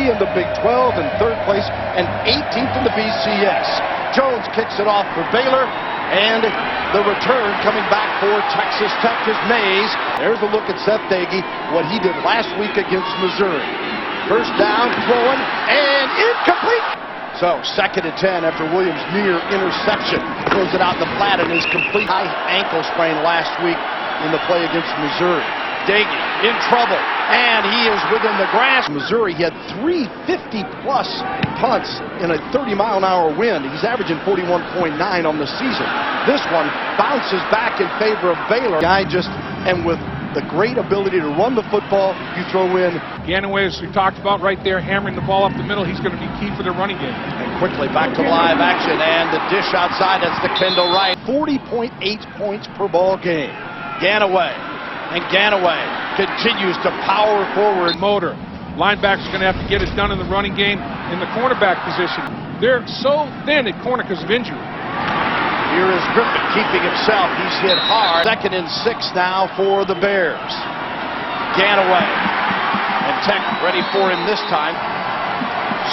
3 in the Big 12 and 3rd place and 18th in the BCS. Jones kicks it off for Baylor, and the return coming back for Texas Tech is Mays. There's a look at Seth Dagey, what he did last week against Missouri. First down, throwing, and incomplete. So, 2nd and 10 after Williams' near interception. Throws it out in the flat and is complete. High ankle sprain last week in the play against Missouri. Dagey in trouble, and he is within the grasp. Missouri, he had 3 50-plus punts in a 30-mile-an-hour wind. He's averaging 41.9 on the season. This one bounces back in favor of Baylor. Guy just, and with the great ability to run the football, you throw in. Ganaway, as we talked about right there, hammering the ball up the middle. He's going to be key for the running game. And quickly back to live action, and the dish outside, that's to Kendall Wright. 40.8 points per ball game. Ganaway, and Ganaway continues to power forward. Motor. Linebacker's going to have to get it done in the running game in the cornerback position. They're so thin at corner because of injury. Here is Griffin keeping himself. He's hit hard. 2nd and 6 now for the Bears. Ganaway. And Tech ready for him this time.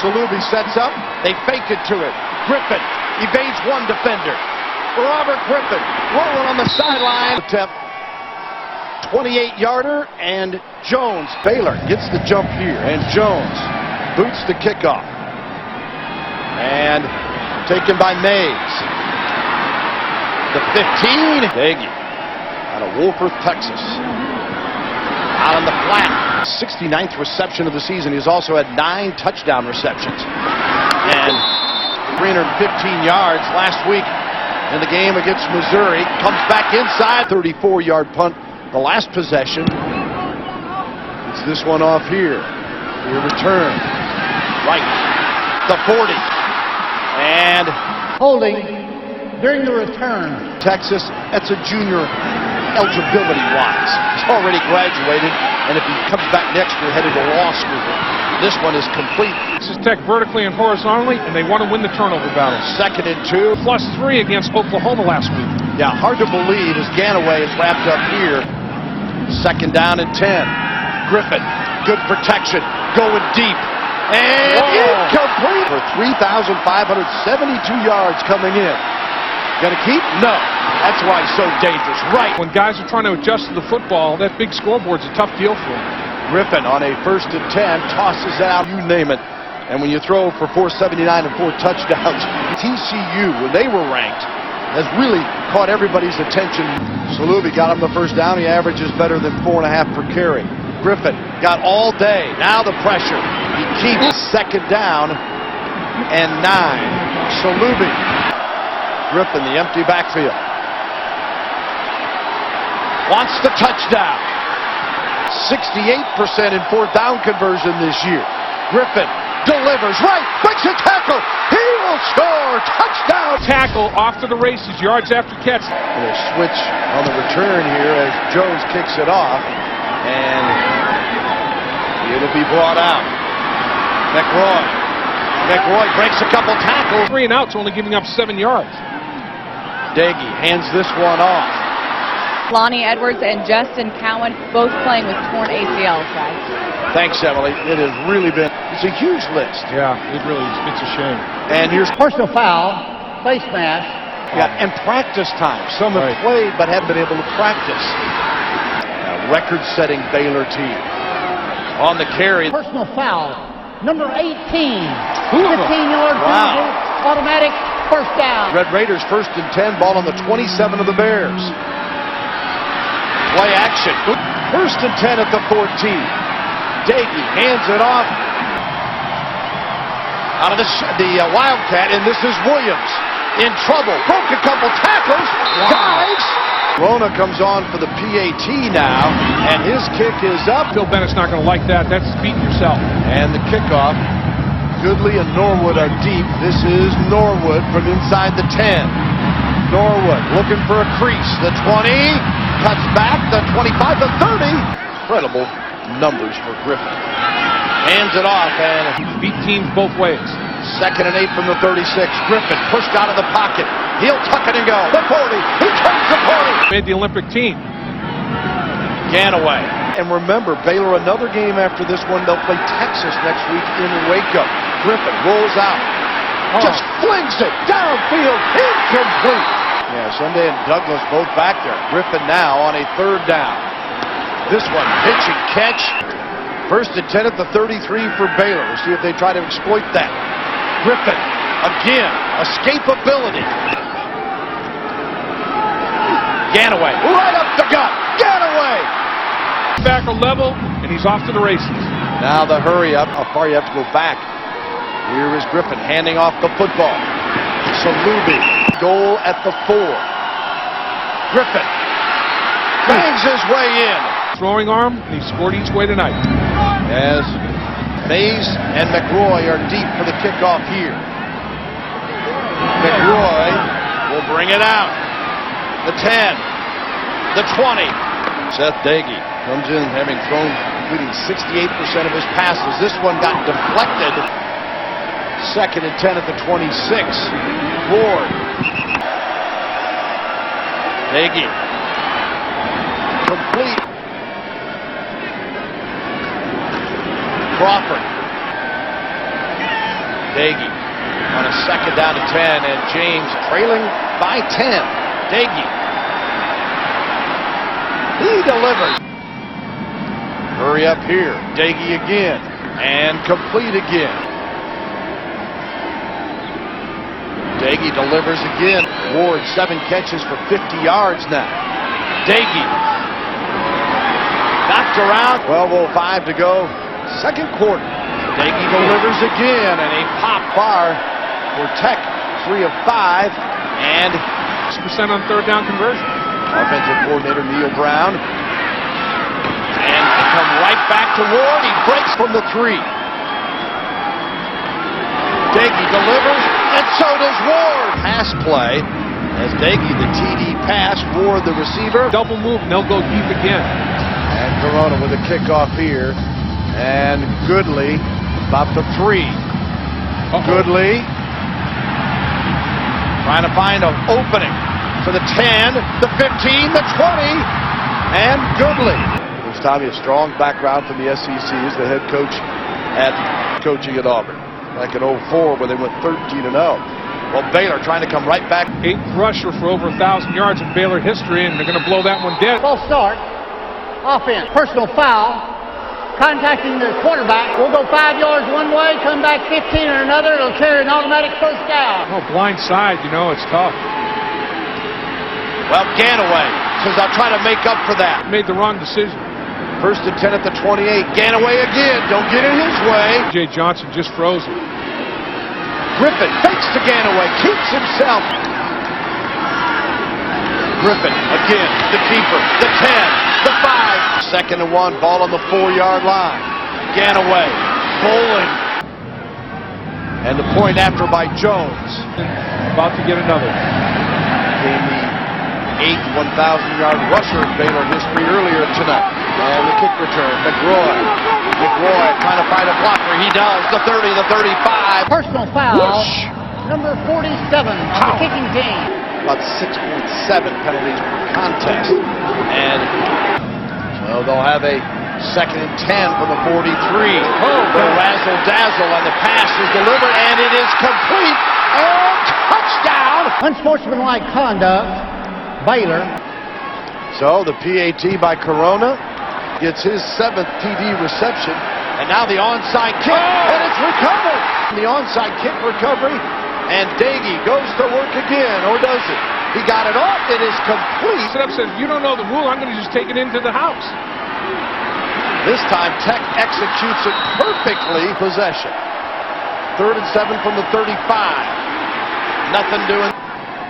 Salubi sets up. They fake it to it. Griffin evades one defender. Robert Griffin rolling on the sideline. Attempt. 28-yarder, and Jones. Baylor gets the jump here, and Jones boots the kickoff. And taken by Mays. The 15. Dagey out of Wolford, Texas. Out on the flat. 69th reception of the season. He's also had 9 touchdown receptions. And 315 yards last week in the game against Missouri. Comes back inside. 34-yard punt. The last possession. It's this one off here. Your return. Right. The 40. And holding during the return. Texas, that's a junior eligibility-wise. He's already graduated, and if he comes back next year, headed to law school. This one is complete. Texas Tech vertically and horizontally, and they want to win the turnover battle. 2nd and 2. +3 against Oklahoma last week. Yeah, hard to believe as Ganaway is wrapped up here. 2nd down and 10. Griffin, good protection, going deep. And incomplete for 3,572 yards coming in. Gonna keep? No. That's why he's so dangerous. Right. When guys are trying to adjust to the football, that big scoreboard's a tough deal for them. Griffin on a 1st and 10 tosses out, you name it. And when you throw for 479 and 4 touchdowns, TCU, when they were ranked, has really caught everybody's attention. Salubi got him the 1st down. He averages better than 4.5 per carry. Griffin got all day. Now the pressure. He keeps 2nd down and 9. Salubi. Griffin, the empty backfield. Wants the touchdown. 68% in 4th down conversion this year. Griffin delivers right, breaks a tackle. He will score. Touchdown. Tackle off to the races, yards after catch. And a switch on the return here as Jones kicks it off. And it'll be brought out. McRoy breaks a couple tackles. 3 and out's only giving up 7 yards. Dagey hands this one off. Lonnie Edwards and Justin Cowan both playing with torn ACLs, guys. Thanks, Emily. It has really been, it's a huge list. Yeah, it really is. It's a shame. And here's Personal foul, face mask. Yeah, and practice time. Some have played but haven't been able to practice. A record-setting Baylor team. On the carry. Personal foul, number 18. Wow. 15-yard penalty, automatic 1st down. Red Raiders 1st and 10, ball on the 27 of the Bears. Play action. 1st and 10 at the 14. Dagey hands it off. Out of the Wildcat, and this is Williams. In trouble. Broke a couple tackles. Dives. Rona comes on for the PAT now, and his kick is up. Bill Bennett's not going to like that. That's beating yourself. And the kickoff. Goodley and Norwood are deep. This is Norwood from inside the 10. Norwood looking for a crease. The 20. Cuts back. The 25. The 30. Incredible numbers for Griffin. Hands it off and beat teams both ways. 2nd and 8 from the 36. Griffin pushed out of the pocket. He'll tuck it and go. The 40. He turns the 40. Made the Olympic team. Ganaway. And remember, Baylor, another game after this one, they'll play Texas next week in Waco. Griffin rolls out. Just flings it downfield, incomplete. Yeah, Sunday and Douglas both back there. Griffin now on a 3rd down. This one, pitch and catch. 1st and 10 at the 33 for Baylor. We'll see if they try to exploit that. Griffin, again, escapability. Ganaway, right up the gut. Ganaway. Back a level, and he's off to the races. Now the hurry up. How far you have to go back. Here is Griffin handing off the football. Salubi, goal at the 4. Griffin bangs his way in. Throwing arm, and he scored each way tonight. As Mays and McRoy are deep for the kickoff here. McRoy will bring it out. The 10, the 20. Seth Dagey comes in having thrown, completing 68% of his passes. This one got deflected. 2nd and 10 at the 26. Ward. Dagey. Complete. Crawford. Dagey on a 2nd down to 10, and James trailing by 10. Dagey. He delivers. Hurry up here. Dagey again. And complete again. Dagey delivers again. Ward 7 catches for 50 yards now. Dagey. Knocked around. 12:05 to go. 2nd quarter. Dagey delivers again, and a pop far for Tech. 3 of 5, and 6% on 3rd down conversion. Offensive coordinator Neil Brown. And come right back to Ward. He breaks from the 3. Dagey delivers, and so does Ward. Pass play as Dagey, the TD pass, Ward, the receiver. Double move, and they'll go deep again. And Corona with a kickoff here. And Goodley about the 3. Goodley trying to find an opening for the 10, the 15, the 20, and Goodley. There's Tommy, a strong background from the SEC. He's the head coach coaching at Auburn. Back in 04 where they went 13-0. Well, Baylor trying to come right back. 8th rusher for over 1,000 yards in Baylor history, and they're going to blow that one dead. False start. Offense. Personal foul. Contacting the quarterback. We'll go 5 yards one way, come back 15 or another. It'll carry an automatic 1st down. Oh, blind side, it's tough. Well, Ganaway says, I'll try to make up for that. Made the wrong decision. 1st and 10 at the 28. Ganaway again. Don't get in his way. Jay Johnson just froze it. Griffin fakes to Ganaway. Keeps himself. Griffin again. The keeper. The 10. The 5. 2nd and 1. Ball on the 4-yard line. Ganaway. Bowling. And the point after by Jones. About to get another. Became the 8th 1,000-yard rusher in Baylor history earlier tonight. And the kick return. McRoy trying to find a blocker. He does. The 30, the 35. Personal foul. Whoosh. Number 47 on the kicking team. About 6.7 penalties per contest. And so they'll have a 2nd and 10 from the 43. The razzle-dazzle, and the pass is delivered, and it is complete. And touchdown! Unsportsmanlike conduct. Baylor. So the PAT by Corona gets his 7th TD reception, and now the onside kick, and it's recovered. The onside kick recovery, and Dagey goes to work again, or does it? He got it off. It is complete. Set up says, you don't know the rule. I'm going to just take it into the house. This time Tech executes it perfectly. Possession. 3rd and 7 from the 35. Nothing doing.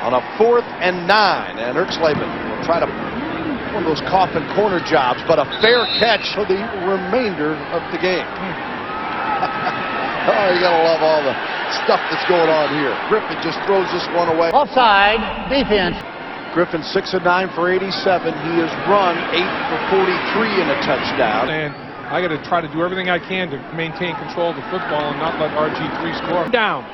On a 4th and 9, and Erxleben will try to one of those coffin corner jobs, but a fair catch for the remainder of the game. Oh, you gotta love all the stuff that's going on here. Griffin just throws this one away. Offside defense. Griffin 6 of 9 for 87. He has run 8 for 43 in a touchdown. And I got to try to do everything I can to maintain control of the football and not let RG3 score. Down.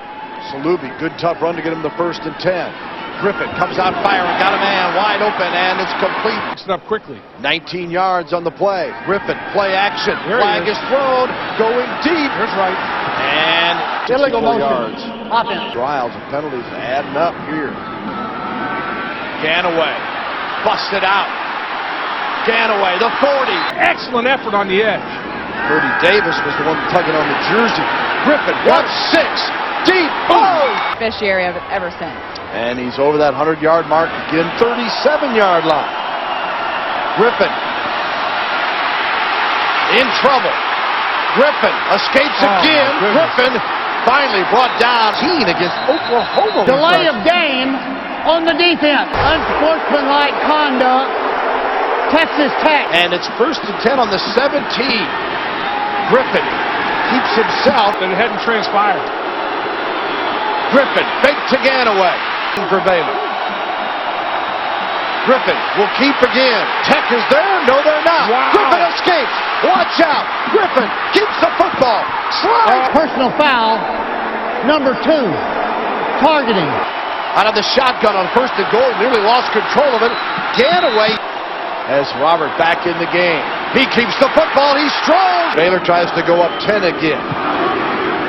Salubi, good tough run to get him the 1st and 10. Griffin comes out firing, got a man wide open, and it's complete. Picks it up quickly. 19 yards on the play. Griffin, play action. There Flag is thrown, going deep. There's right. And Illegal 64 motion. yards. Offense. Trials and penalties adding up here. Ganaway, busted out. Ganaway, the 40. Excellent effort on the edge. Purdy Davis was the one tugging on the jersey. Griffin, 1-6, deep. Oh! Beneficiary of it ever since. And he's over that 100-yard mark again, 37-yard line. Griffin in trouble. Griffin escapes again. Griffin finally brought down against Oklahoma. Delay of game on the defense. Unsportsmanlike conduct. Texas Tech. And it's 1st and 10 on the 17. Griffin keeps himself. But it hadn't transpired. Griffin, fake to Ganaway for Baylor. Griffin will keep again. Tech is there. No, they're not. Wow. Griffin escapes. Watch out. Griffin keeps the football. Slide. Personal foul. Number 2. Targeting. Out of the shotgun on 1st and goal. Nearly lost control of it. Ganaway has Robert back in the game. He keeps the football. He's strong. Baylor tries to go up 10 again.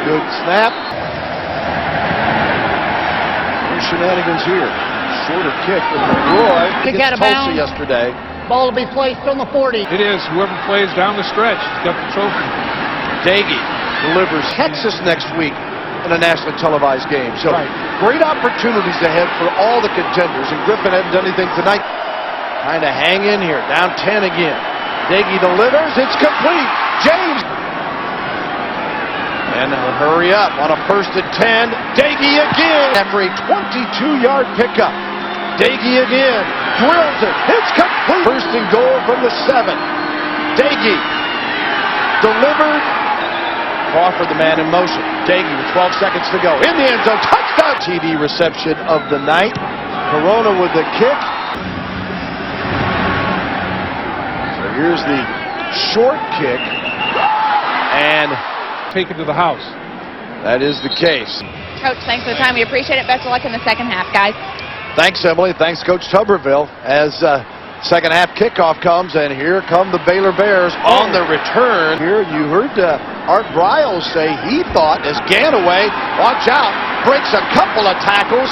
Good snap. No shenanigans here. Shorter kick with Roy. Kick Against out of Tulsa bounds. yesterday. Ball to be placed on the 40. It is. Whoever plays down the stretch has got the trophy. Daggy delivers Texas next week in a nationally televised game. So great opportunities ahead for all the contenders. And Griffin hasn't done anything tonight. Trying to hang in here. Down 10 again. Daggy delivers. It's complete. James. And they'll hurry up on a 1st and 10. Daggy again. After a 22-yard pickup. Daggy again. Drills it. It's complete. 1st and goal from the 7. Daggy delivered. Crawford, the man in motion. Daggy with 12 seconds to go. In the end zone. Touchdown. TD reception of the night. Corona with the kick. So here's the short kick. And Take it to the house. that is the case. Coach, thanks for the time. We appreciate it. Best of luck in the second half, guys. Thanks, Emily. Thanks, Coach Tuberville. As second half kickoff comes, and here come the Baylor Bears on the return. Here you heard Art Briles say he thought as Ganaway, watch out, breaks a couple of tackles.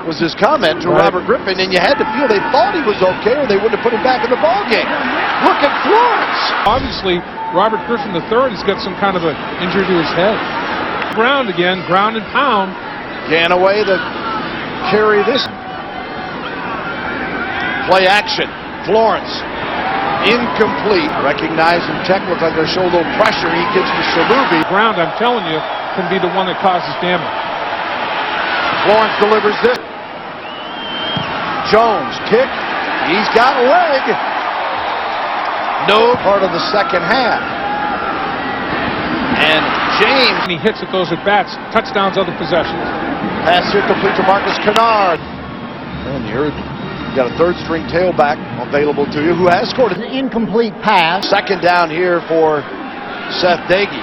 Was his comment to Robert Griffin, and you had to feel they thought he was okay, or they wouldn't have put him back in the ballgame. Look at Florence. Obviously, Robert Griffin III has got some kind of an injury to his head. Ground again, ground and pound. Ganaway to carry this. Play action. Florence. Incomplete. Recognizing Tech looks like they'll show a little pressure. He gets to Shalubi. Ground, I'm telling you, can be the one that causes damage. Florence delivers this. Jones kick. He's got a leg. No part of the second half. And James. And he hits at those at-bats, touchdowns, other possessions. Pass here complete to Marcus Kennard. And you heard you got a third-string tailback available to you who has scored An incomplete pass. second down here for Seth Daggy.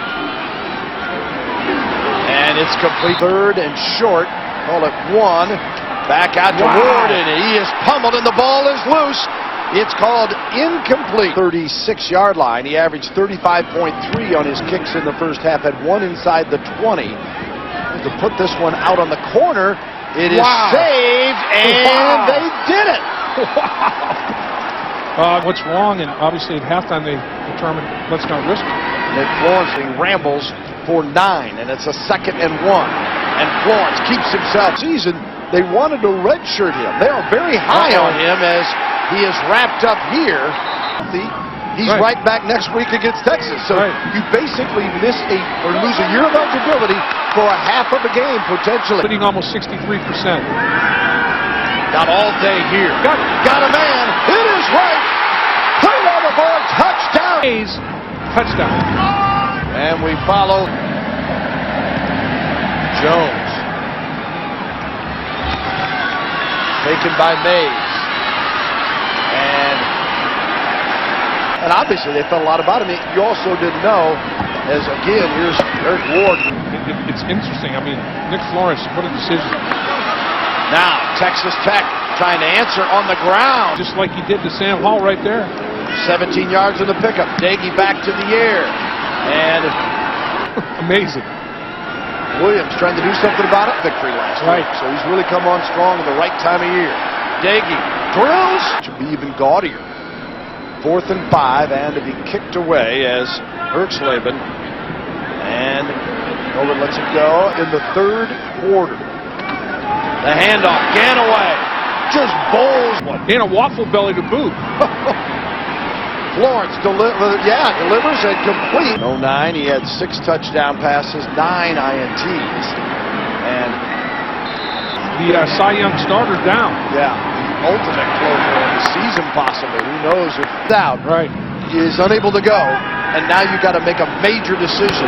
And it's complete. 3rd and short. Call it 1. Back out to Ward, and he is pummeled, and the ball is loose. It's called incomplete. 36-yard line. He averaged 35.3 on his kicks in the first half. Had one inside the 20. To put this one out on the corner. It is saved, and they did it. What's wrong, and obviously at halftime they determined let's not risk it. Nick Florence rambles for 9, and it's a 2nd and 1. And Florence keeps himself. Season, they wanted to redshirt him. They are very high on him as he is wrapped up here. He's right back next week against Texas. So you basically miss or lose a year of eligibility for a half of a game potentially. Hitting almost 63%. Got all day here. Got a man. It is right. Put it on the board. Touchdown. Touchdown. And we follow Jones. Taken by Mays. And obviously they felt a lot about him. You also didn't know, as again, here's Eric Ward. It's interesting. I mean, Nick Florence, what a decision. Now, Texas Tech trying to answer on the ground. Just like he did to Sam Hall right there. 17 yards in the pickup. Daggy back to the air. And amazing. Williams trying to do something about it. Victory last week. So he's really come on strong at the right time of year. Daggy drills. Should be even gaudier. 4th and 5, and to be kicked away as Herxleben. And Over lets it go in the 3rd quarter. The handoff, Ganaway just bowls one. And a waffle belly to boot. Florence delivers and complete. 09, he had 6 touchdown passes, 9 INTs. And the Cy Young starter down. Yeah, ultimate closer of the season possibly. Who knows if doubt is unable to go. And now you got to make a major decision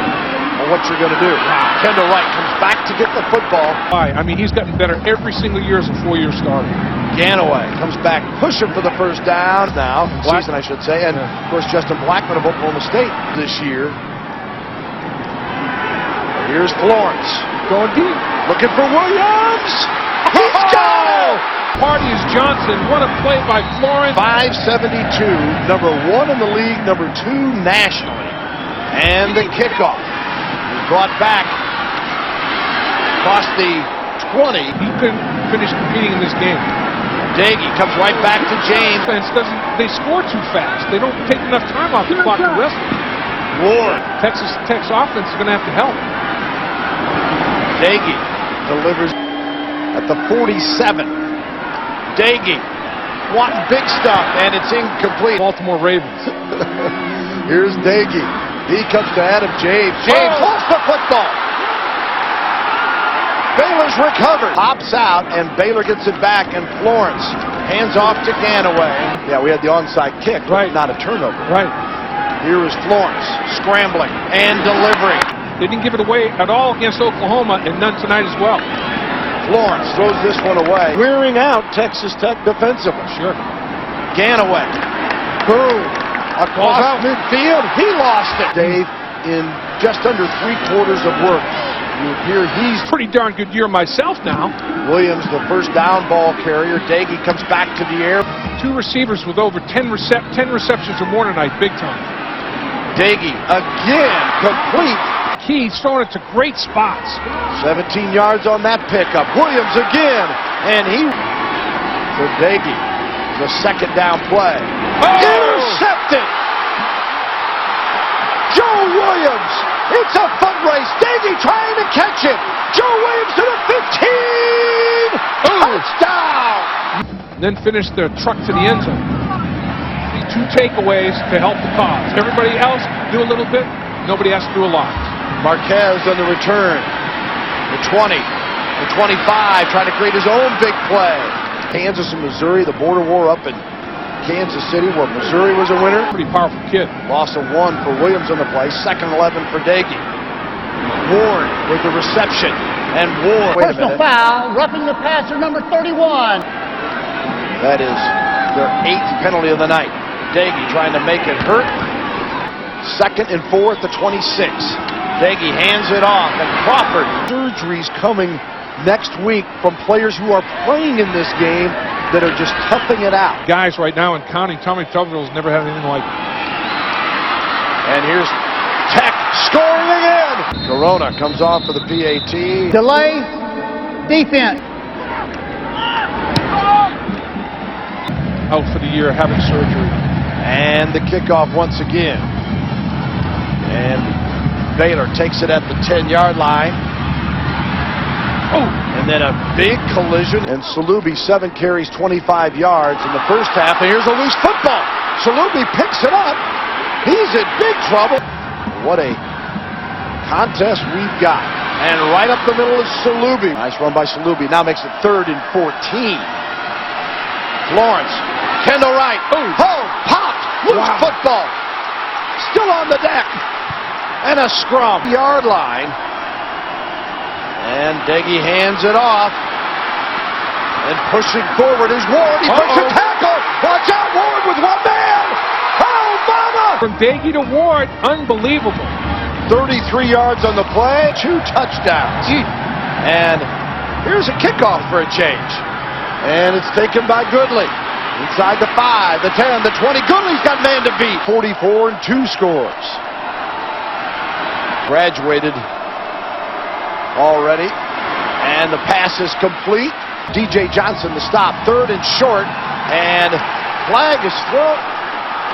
on what you're going to do. Kendall Wright comes back to get the football. I mean, he's gotten better every single year as a 4-year starter. Ganaway comes back, pushing for the first down now, season I should say, and of course Justin Blackman of Oklahoma State this year. Here's Florence. Going deep. Looking for Williams. He's gone! Party is Johnson. What a play by Florence. 572, number 1 in the league, number 2 nationally. And the kickoff is brought back across the 20. He couldn't finish competing in this game. Daggy comes right back to James. They score too fast. They don't take enough time off the clock to wrestle. Ward. Texas Tech's offense is going to have to help. Daggy delivers at the 47. Daggy wanting big stuff, and it's incomplete. Baltimore Ravens. Here's Daggy. He comes to Adam James. James lost the football. Baylor's recovered. Pops out, and Baylor gets it back, and Florence hands off to Ganaway. Yeah, we had the onside kick, not a turnover. Here is Florence scrambling and delivering. They didn't give it away at all against Oklahoma, and none tonight as well. Florence throws this one away, wearing out Texas Tech defensively. Ganaway. Boom. Across midfield. He lost it. Dave, in just under 3/4 of work, you hear he's pretty darn good year myself now. Williams, the first down ball carrier. Daggy comes back to the air. 2 receivers with over 10 receptions or more tonight, big time. Daggy again, complete. He's throwing it to great spots. 17 yards on that pickup. Williams again, and he for Daggy, the 2nd down play. Intercepted. Joe Williams. It's a foot race. Daggy trying to catch it. Joe Williams to the 15. Touchdown. Then finish the truck to the end zone. 2 takeaways to help the cause. Everybody else do a little bit. Nobody has to do a lot. Marquez on the return. The 20, the 25, trying to create his own big play. Kansas and Missouri, the border war up in Kansas City, where Missouri was a winner. Pretty powerful kid. Loss of 1 for Williams on the play. 2nd 11 for Daggy. Ward with the reception. And Ward. Personal foul, roughing the passer, number 31. That is their 8th penalty of the night. Daggy trying to make it hurt. 2nd and 4 at the 26. Daggy hands it off, and Crawford. Surgeries coming next week from players who are playing in this game that are just toughing it out. Guys right now in counting, Tommy Tuberville's never had anything like it. And here's Tech scoring again. Corona comes off for the PAT. Delay, defense. Out for the year, having surgery. And the kickoff once again. And Baylor takes it at the 10-yard line. And then a big collision. And Salubi, 7 carries, 25 yards in the first half. And here's a loose football. Salubi picks it up. He's in big trouble. What a contest we've got. And right up the middle is Salubi. Nice run by Salubi. Now makes it 3rd and 14. Florence. Kendall Wright. Popped. Loose football. Still on the deck. And a scrum. Yard line. And Daggy hands it off. And pushing forward is Ward. He breaks a tackle. Watch out, Ward with 1 man. Oh, mama! From Daggy to Ward, unbelievable. 33 yards on the play. 2 touchdowns. And Here's a kickoff for a change. And it's taken by Goodley. Inside the 5, the 10, the 20. Goodley's got man to beat. 44 and 2 scores. Graduated already. And the pass is complete. DJ Johnson to stop. 3rd and short. And flag is thrown.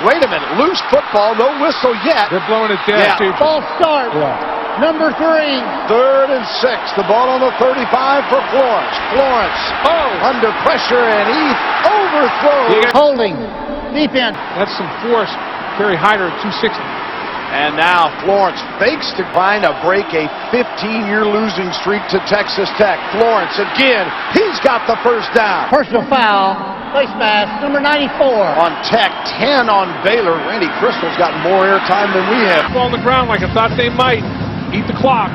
Wait a minute. Loose football. No whistle yet. They're blowing it dead, Yeah. too. False start. Number 3. 3rd and 6. The ball on the 35 for Florence. Florence under pressure, and he overthrows. Holding. Deep end. That's some force. Kerry Hyder at 260. And now Florence fakes to trying to break a 15-year losing streak to Texas Tech. Florence again. He's got the first down. Personal foul. Face mask. Number 94. On Tech, 10 on Baylor. Randy Crystal's got more airtime than we have. On the ground like I thought they might. Eat the clock.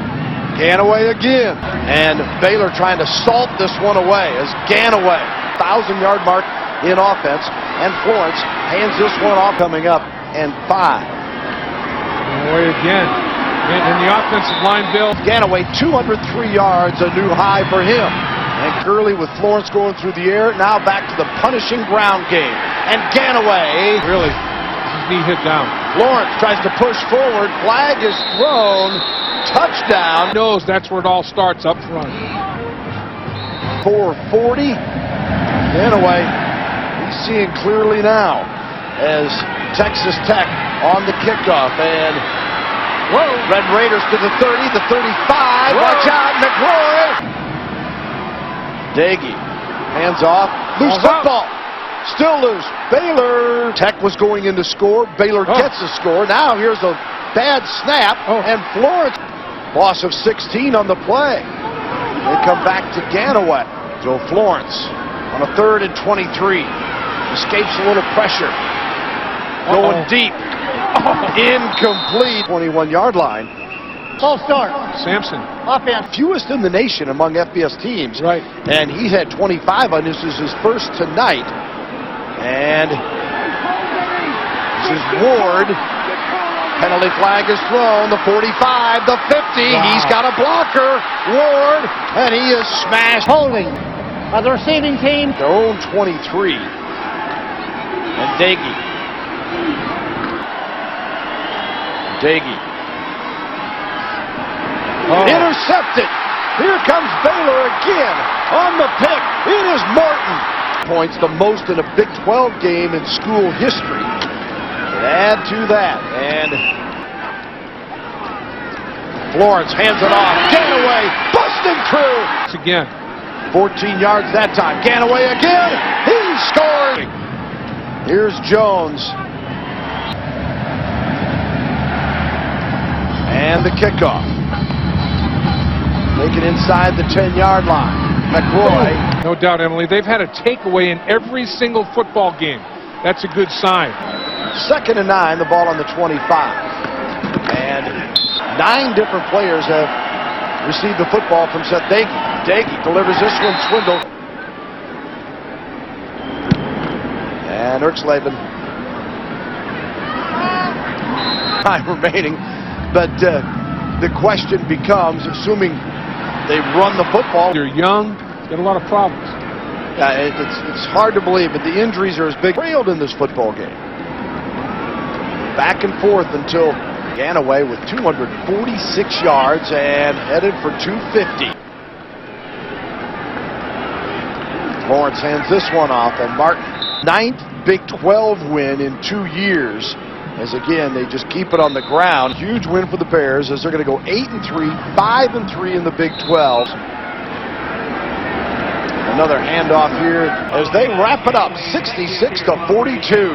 Ganaway again. And Baylor trying to salt this one away as Ganaway, 1,000-yard mark in offense. And Florence hands this one off coming up. And 5. Away again. And the offensive line, Bill. Ganaway, 203 yards, a new high for him. And Curley with Florence going through the air. Now back to the punishing ground game. And Ganaway. Really, his knee hit down. Florence tries to push forward. Flag is thrown. Touchdown. Knows that's where it all starts, up front. 4:40. Ganaway, he's seeing clearly now as Texas Tech on the kickoff. And Red Raiders to the 30, the 35. Watch out, McRoy. Daggy, hands off. Loose football. Still loose. Baylor. Tech was going in to score. Baylor gets a score. Now here's a bad snap. And Florence. Loss of 16 on the play. They come back to Ganaway. So Florence on a 3rd and 23. Escapes a little pressure. Going deep. Incomplete. 21-yard line. False start. Sampson. Offense. Fewest in the nation among FBS teams. Right. And he had 25 on this. Is his first tonight. And this is Ward. Penalty flag is thrown. The 45, the 50. Wow. He's got a blocker. Ward. And he is smashed. Holding. By the receiving team. Their own 23. And Daggy. Intercepted. Here comes Baylor again on the pick. It is Martin. Points, the most in a Big 12 game in school history. And add to that. And Florence hands it off. Ganaway busting through. Again. 14 yards that time. Ganaway again. He scores. Here's Jones. And the kickoff. Make it inside the 10-yard line. McRoy. No doubt, Emily. They've had a takeaway in every single football game. That's a good sign. 2nd and 9, the ball on the 25. And 9 different players have received the football from Seth Daggy. Daggy delivers this one, Swindle. And Erxleben. Time remaining. But the question becomes, assuming they run the football. They're young, got a lot of problems. It's hard to believe, but the injuries are as big. Trailed in this football game. Back and forth until Ganaway with 246 yards and headed for 250. Lawrence hands this one off, and Martin, 9th Big 12 win in 2 years. As again, they just keep it on the ground. Huge win for the Bears as they're going to go 8-3, 5-3 in the Big 12. Another handoff here as they wrap it up, 66-42.